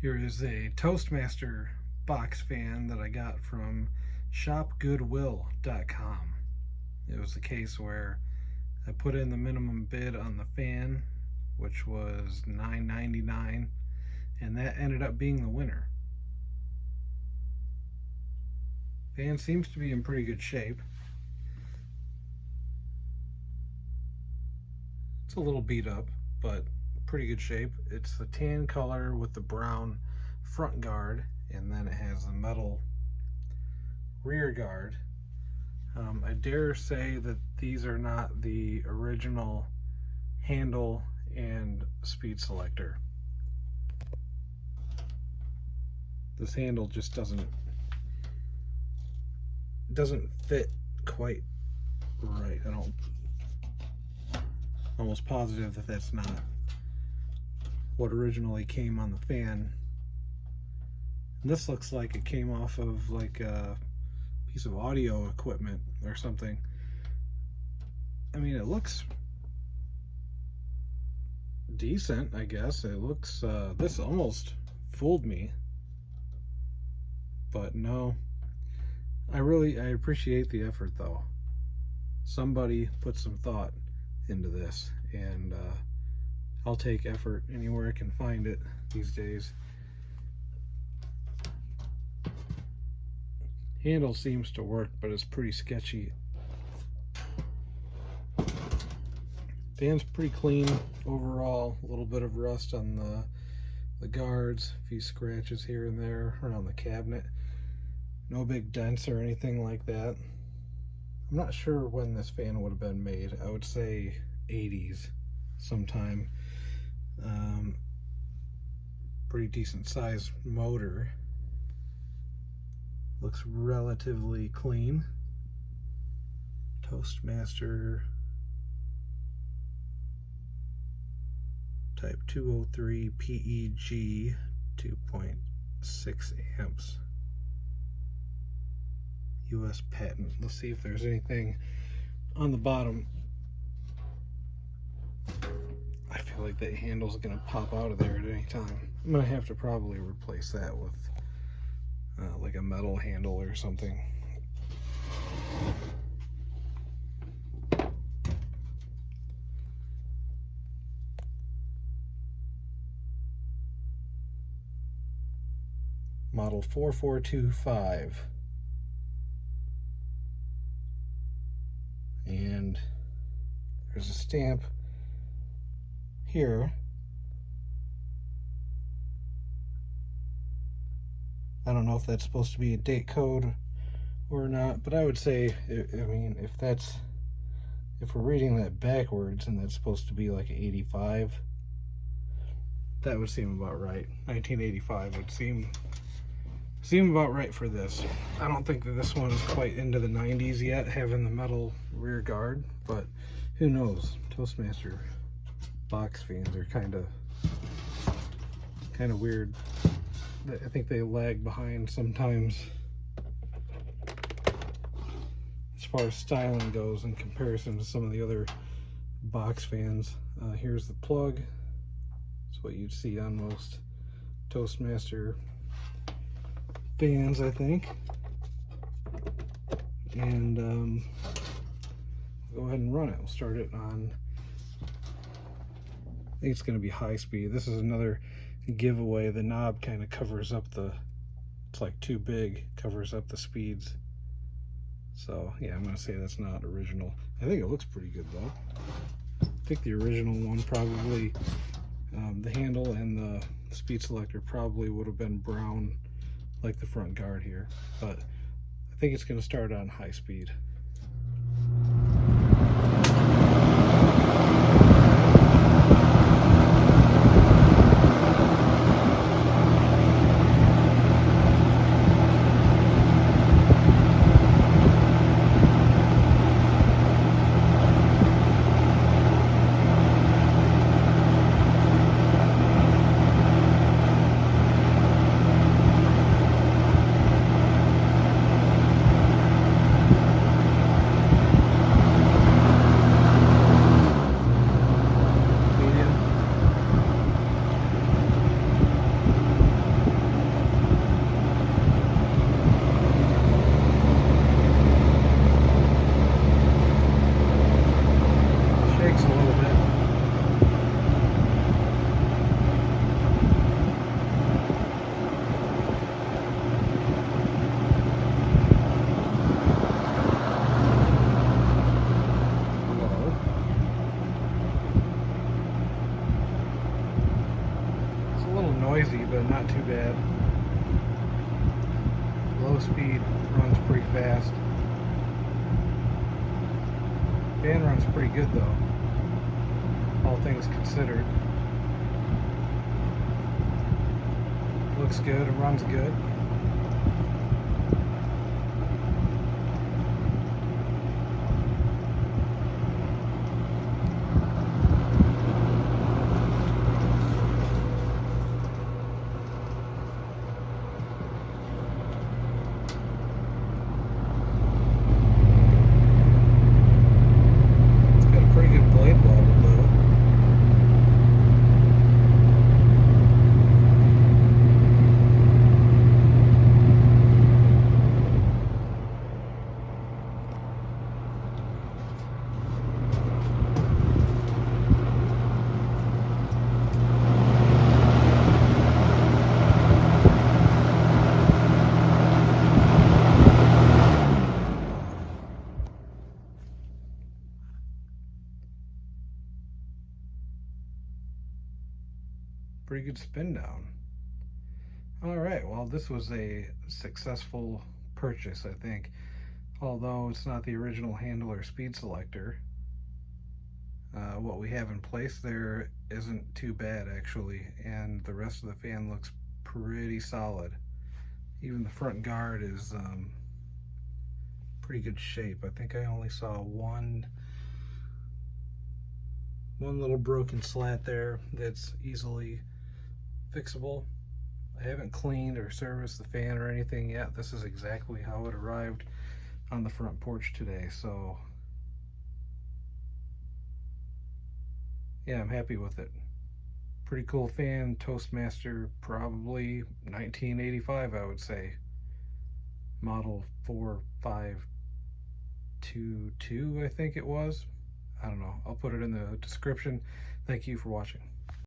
Here is a Toastmaster Box Fan that I got from shopgoodwill.com. It was the case where I put in the minimum bid on the fan, which was $9.99, and that ended up being the winner. Fan seems to be in pretty good shape. It's a little beat up, but pretty good shape. It's the tan color with the brown front guard, and then it has the metal rear guard. I dare say that these are not the original handle and speed selector. This handle just doesn't fit quite right. I'm almost positive that that's not what originally came on the fan. And this looks like it came off of like a piece of audio equipment or something. I mean, it looks decent, I guess. It looks, this almost fooled me, but no. I appreciate the effort though. Somebody put some thought into this, and I'll take effort anywhere I can find it these days. Handle seems to work, but it's pretty sketchy. Fan's pretty clean overall. A little bit of rust on the guards, a few scratches here and there around the cabinet. No big dents or anything like that. I'm not sure when this fan would have been made. I would say 80s sometime. Pretty decent sized motor. Looks relatively clean. Toastmaster type 203 PEG 2.6 amps. US patent. Let's see if there's anything on the bottom. I feel like that handle's gonna pop out of there at any time. I'm gonna have to probably replace that with like a metal handle or something. Model 4425. And there's a stamp here. I don't know if that's supposed to be a date code or not, but I would say, I mean, if we're reading that backwards and that's supposed to be like 85, that would seem about right. 1985 would seem about right for this. I don't think that this one is quite into the 90s yet, having the metal rear guard, but who knows? Toastmaster box fans are kind of weird. I think they lag behind sometimes as far as styling goes in comparison to some of the other box fans. Here's the plug. It's what you'd see on most Toastmaster fans, I think. And go ahead and run it. We'll start it on, I think it's going to be high speed. This is another giveaway. The knob kind of covers up it's like too big, covers up the speeds. So yeah, I'm going to say that's not original. I think it looks pretty good though. I think the original one probably, the handle and the speed selector probably would have been brown like the front guard here, but I think it's going to start on high speed. noisy, but not too bad. Low speed, runs pretty fast. Fan runs pretty good though, all things considered. Looks good, it runs good. It's got a pretty good blade wobble though. Pretty good spin down. Alright, well, this was a successful purchase, I think. Although it's not the original handle or speed selector, what we have in place there isn't too bad actually, and the rest of the fan looks pretty solid. Even the front guard is pretty good shape. I think I only saw one little broken slat there that's easily fixable. I haven't cleaned or serviced the fan or anything yet. This is exactly how it arrived on the front porch today, so yeah, I'm happy with it. Pretty cool fan. Toastmaster, probably 1985, I would say. Model 4522, I think it was. I don't know. I'll put it in the description. Thank you for watching.